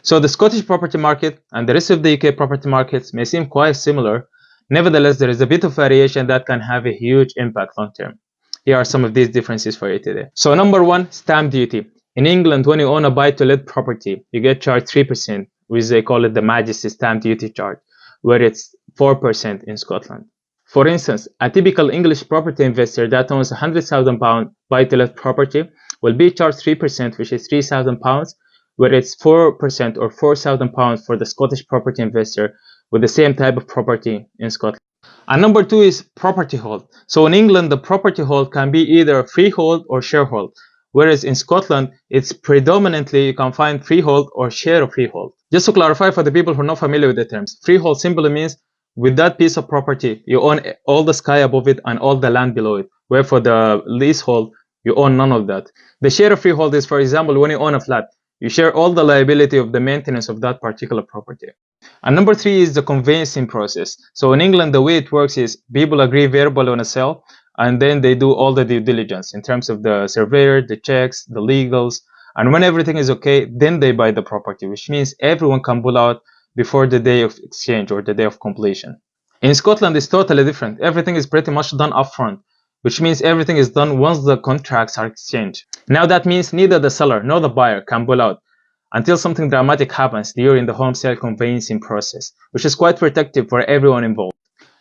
So the Scottish property market and the rest of the UK property markets may seem quite similar. Nevertheless, there is a bit of variation that can have a huge impact long term. Here are some of these differences for you today. So number one, stamp duty. In England, when you own a buy-to-let property, you get charged 3%, which they call it the Majesty stamp duty charge, where it's 4% in Scotland. For instance, a typical English property investor that owns £100,000 buy-to-let property will be charged 3%, which is £3,000, where it's 4% or £4,000 for the Scottish property investor with the same type of property in Scotland. And number two is property hold. So in England, the property hold can be either freehold or sharehold, whereas in Scotland, it's predominantly you can find freehold or share of freehold. Just to clarify for the people who are not familiar with the terms, freehold simply means with that piece of property, you own all the sky above it and all the land below it, where for the leasehold, you own none of that. The share of freehold is, for example, when you own a flat, you share all the liability of the maintenance of that particular property. And number three is the conveyancing process. So in England, the way it works is people agree verbally on a sale, and then they do all the due diligence in terms of the surveyor, the checks, the legals, and when everything is okay, then they buy the property, which means everyone can pull out before the day of exchange or the day of completion. In Scotland, it's totally different. Everything is pretty much done upfront, which means everything is done once the contracts are exchanged. Now that means neither the seller nor the buyer can pull out until something dramatic happens during the home sale conveyancing process, which is quite protective for everyone involved.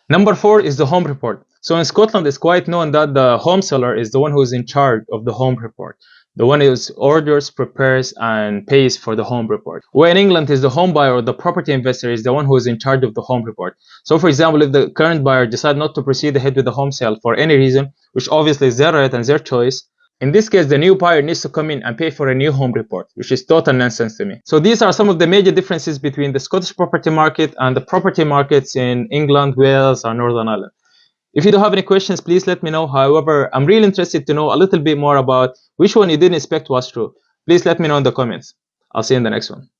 Number four is the home report. So in Scotland, it's quite known that the home seller is the one who is in charge of the home report. The one who orders, prepares, and pays for the home report. Where in England is the home buyer or the property investor is the one who is in charge of the home report. So for example, if the current buyer decides not to proceed ahead with the home sale for any reason, which obviously is their right and their choice, in this case, the new buyer needs to come in and pay for a new home report, which is total nonsense to me. So these are some of the major differences between the Scottish property market and the property markets in England, Wales, and Northern Ireland. If you don't have any questions, please let me know. However, I'm really interested to know a little bit more about which one you didn't expect was true. Please let me know in the comments. I'll see you in the next one.